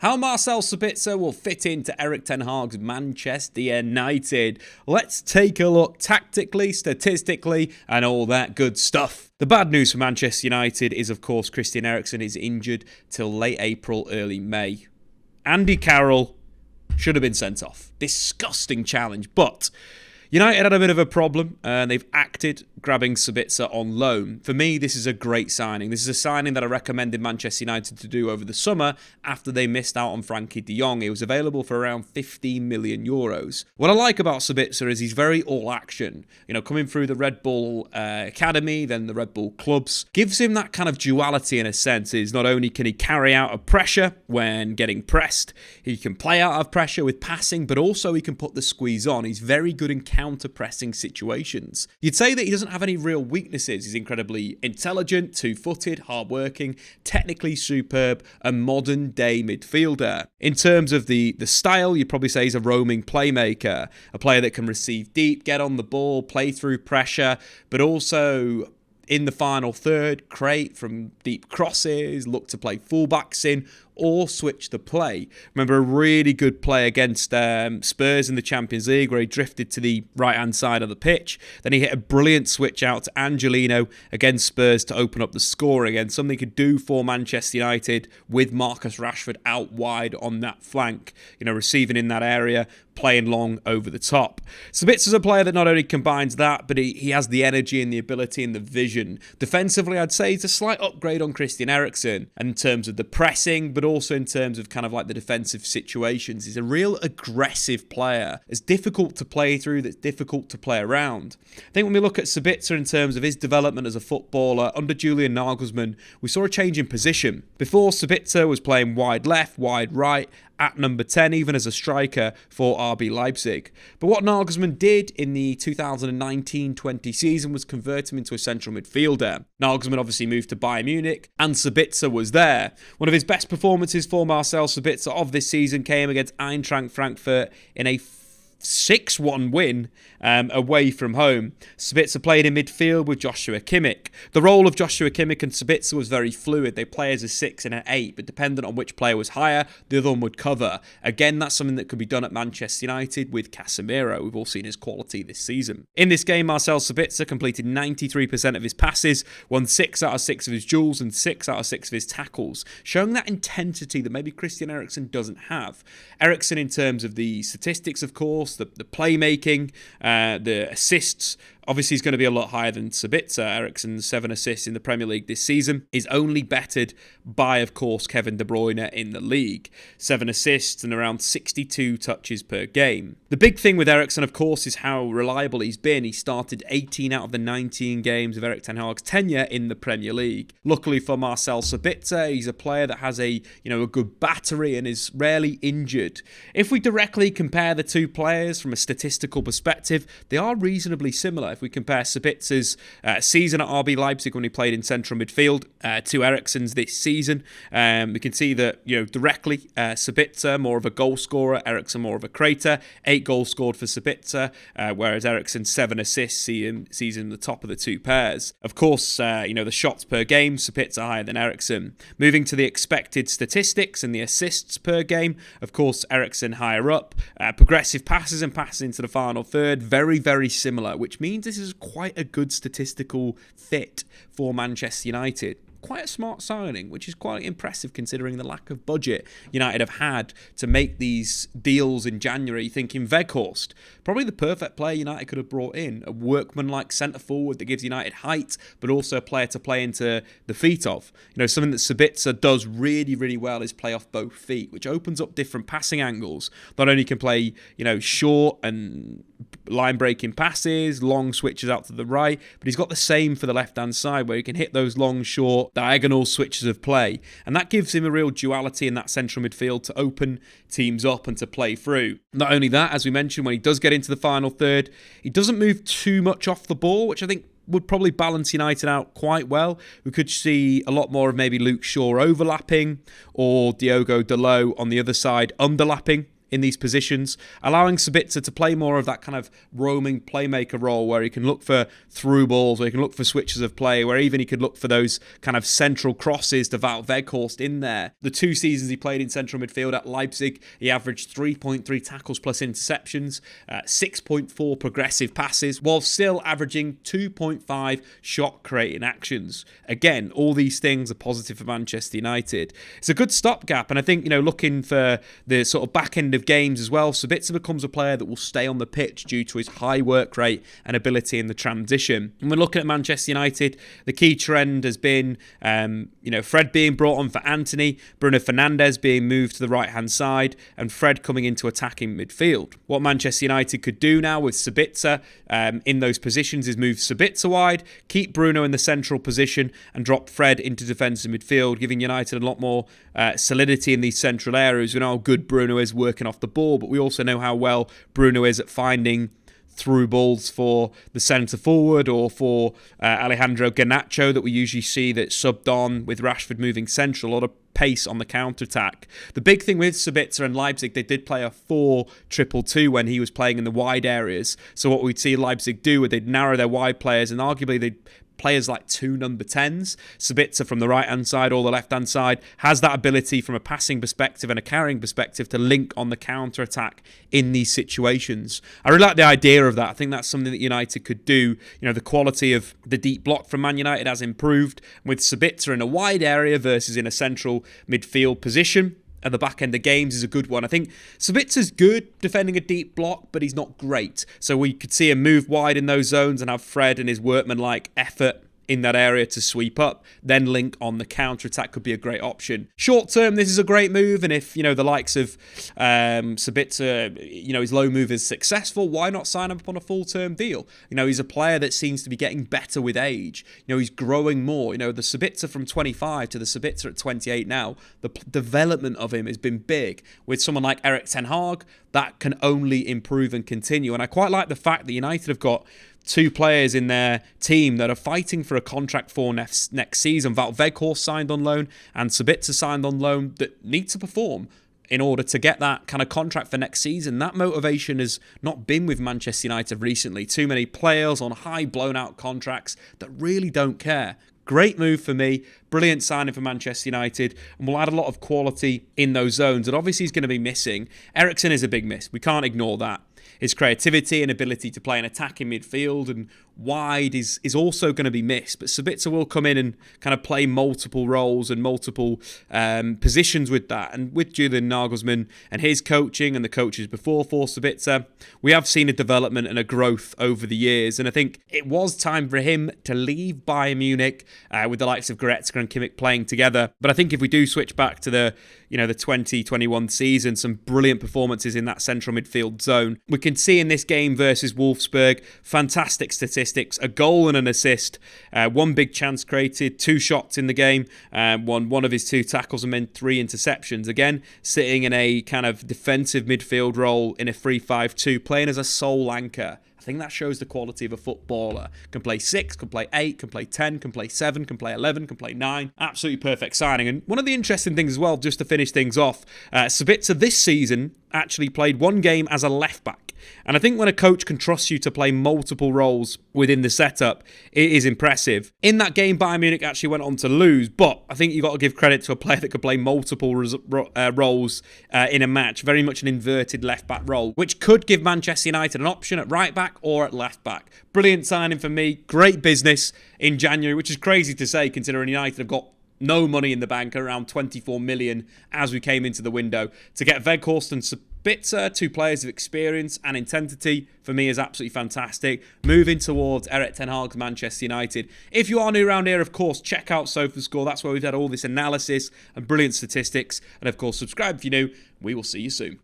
How Marcel Sabitzer will fit into Erik ten Hag's Manchester United. Let's take a look tactically, statistically, and all that good stuff. The bad news for Manchester United is, of course, Christian Eriksen is injured till late April, early May. Andy Carroll should have been sent off. Disgusting challenge, but United had a bit of a problem and they've acted grabbing Sabitzer on loan. For me, this is a great signing. This is a signing that I recommended Manchester United to do over the summer after they missed out on Frankie de Jong. He was available for around 15 million euros. What I like about Sabitzer is he's very all-action. Coming through the Red Bull Academy, then the Red Bull clubs, gives him that kind of duality in a sense. Is not only can he carry out a pressure when getting pressed, he can play out of pressure with passing, but also he can put the squeeze on. He's very good in counter-pressing situations. You'd say that he doesn't have any real weaknesses. He's incredibly intelligent, two-footed, hard-working, technically superb, a modern-day midfielder. In terms of the style, you'd probably say he's a roaming playmaker, a player that can receive deep, get on the ball, play through pressure, but also in the final third, create from deep crosses, look to play fullbacks in, or switch the play. Remember a really good play against Spurs in the Champions League where he drifted to the right-hand side of the pitch. Then he hit a brilliant switch out to Angelino against Spurs to open up the scoring, and something he could do for Manchester United with Marcus Rashford out wide on that flank, receiving in that area, playing long over the top. Sabitzer's a player that not only combines that, but he has the energy and the ability and the vision. Defensively, I'd say he's a slight upgrade on Christian Eriksen, and in terms of the pressing, but also in terms of kind of like the defensive situations. He's a real aggressive player. It's difficult to play through, that's difficult to play around. I think when we look at Sabitzer in terms of his development as a footballer, under Julian Nagelsmann, we saw a change in position. Before, Sabitzer was playing wide left, wide right, at number 10, even as a striker for RB Leipzig. But what Nagelsmann did in the 2019-20 season was convert him into a central midfielder. Nagelsmann obviously moved to Bayern Munich, and Sabitzer was there. One of his best performances for Marcel Sabitzer of this season came against Eintracht Frankfurt in a 6-1 win away from home. Sabitzer played in midfield with Joshua Kimmich. The role of Joshua Kimmich and Sabitzer was very fluid. They play as a 6 and an 8, but dependent on which player was higher, the other one would cover. Again, that's something that could be done at Manchester United with Casemiro. We've all seen his quality this season. In this game, Marcel Sabitzer completed 93% of his passes, won 6 out of 6 of his duels and 6 out of 6 of his tackles, showing that intensity that maybe Christian Eriksen doesn't have. Eriksen, in terms of the statistics, of course, the playmaking, the assists, obviously he's going to be a lot higher than Sabitzer. Eriksen's 7 assists in the Premier League this season is only bettered by, of course, Kevin De Bruyne in the league. 7 assists and around 62 touches per game. The big thing with Eriksen, of course, is how reliable he's been. He started 18 out of the 19 games of Erik ten Hag's tenure in the Premier League. Luckily for Marcel Sabitzer, he's a player that has a good battery and is rarely injured. If we directly compare the two players from a statistical perspective, they are reasonably similar. If we compare Sabitzer's season at RB Leipzig when he played in central midfield to Eriksen's this season, we can see that directly Sabitzer more of a goal scorer, Eriksen more of a creator. 8 goals scored for Sabitzer, whereas Eriksen 7 assists sees him the top of the two pairs. Of course, the shots per game, Sabitzer higher than Eriksen. Moving to the expected statistics and the assists per game, of course Eriksen higher up. Progressive passes and passes into the final third, very, very similar, which means this is quite a good statistical fit for Manchester United. Quite a smart signing, which is quite impressive considering the lack of budget United have had to make these deals in January. Thinking Weghorst, probably the perfect player United could have brought in. A workman-like centre-forward that gives United height, but also a player to play into the feet of. Something that Sabitzer does really, really well is play off both feet, which opens up different passing angles. Not only can play, short and line-breaking passes, long switches out to the right, but he's got the same for the left-hand side where he can hit those long, short, diagonal switches of play. And that gives him a real duality in that central midfield to open teams up and to play through. Not only that, as we mentioned, when he does get into the final third, he doesn't move too much off the ball, which I think would probably balance United out quite well. We could see a lot more of maybe Luke Shaw overlapping or Diogo Dalot on the other side underlapping in these positions, allowing Sabitzer to play more of that kind of roaming playmaker role where he can look for through balls, where he can look for switches of play, where even he could look for those kind of central crosses to Wout Weghorst in there. The 2 seasons he played in central midfield at Leipzig, he averaged 3.3 tackles plus interceptions, 6.4 progressive passes, while still averaging 2.5 shot creating actions. Again, all these things are positive for Manchester United. It's a good stopgap, and I think, looking for the sort of back end of games as well, Sabitzer becomes a player that will stay on the pitch due to his high work rate and ability in the transition. And when looking at Manchester United, the key trend has been, Fred being brought on for Anthony, Bruno Fernandes being moved to the right-hand side, and Fred coming into attacking midfield. What Manchester United could do now with Sabitzer in those positions is move Sabitzer wide, keep Bruno in the central position, and drop Fred into defensive midfield, giving United a lot more solidity in these central areas. We know how good Bruno is working off the ball, but we also know how well Bruno is at finding through balls for the centre forward or for Alejandro Garnacho that we usually see that's subbed on with Rashford moving central. A lot of pace on the counter-attack. The big thing with Sabitzer and Leipzig, they did play a 4-2-2 when he was playing in the wide areas. So what we'd see Leipzig do, they'd narrow their wide players and arguably they'd players like 2 number 10s. Sabitzer from the right-hand side or the left-hand side has that ability from a passing perspective and a carrying perspective to link on the counter-attack in these situations. I really like the idea of that. I think that's something that United could do. The quality of the deep block from Man United has improved with Sabitzer in a wide area versus in a central midfield position. At the back end of games is a good one. I think Sabitzer's good defending a deep block, but he's not great. So we could see him move wide in those zones and have Fred and his workman-like effort in that area to sweep up, then link on the counter-attack could be a great option. Short term, this is a great move, and if, the likes of Sabitzer, his low move is successful, why not sign him up on a full-term deal? He's a player that seems to be getting better with age. He's growing more. The Sabitzer from 25 to the Sabitzer at 28 now, the development of him has been big. With someone like Erik ten Hag, that can only improve and continue, and I quite like the fact that United have got 2 players in their team that are fighting for a contract for next season. Wout Weghorst signed on loan and Sabitzer signed on loan that need to perform in order to get that kind of contract for next season. That motivation has not been with Manchester United recently. Too many players on high blown out contracts that really don't care. Great move for me. Brilliant signing for Manchester United. And we'll add a lot of quality in those zones. And obviously he's going to be missing. Eriksen is a big miss. We can't ignore that. His creativity and ability to play an attacking midfield and wide is also going to be missed. But Sabitzer will come in and kind of play multiple roles and multiple positions with that. And with Julian Nagelsmann and his coaching and the coaches before for Sabitzer, we have seen a development and a growth over the years. And I think it was time for him to leave Bayern Munich with the likes of Goretzka and Kimmich playing together. But I think if we do switch back to the 2021 season, some brilliant performances in that central midfield zone. We can see in this game versus Wolfsburg, fantastic statistics, a goal and an assist, 1 big chance created, 2 shots in the game, one of his 2 tackles and then 3 interceptions. Again, sitting in a kind of defensive midfield role in a 3-5-2, playing as a sole anchor. I think that shows the quality of a footballer. Can play 6, can play 8, can play 10, can play 7, can play 11, can play 9. Absolutely perfect signing. And one of the interesting things as well, just to finish things off, Sabitzer this season actually played 1 game as a left-back. And I think when a coach can trust you to play multiple roles within the setup, it is impressive. In that game, Bayern Munich actually went on to lose, but I think you've got to give credit to a player that could play multiple roles in a match, very much an inverted left-back role, which could give Manchester United an option at right-back or at left-back. Brilliant signing for me, great business in January, which is crazy to say considering United have got no money in the bank, around 24 million as we came into the window. To get Weghorst and Sabitzer, 2 players of experience and intensity, for me is absolutely fantastic. Moving towards Erik ten Hag's Manchester United. If you are new around here, of course, check out SofaScore. That's where we've had all this analysis and brilliant statistics. And of course, subscribe if you're new. We will see you soon.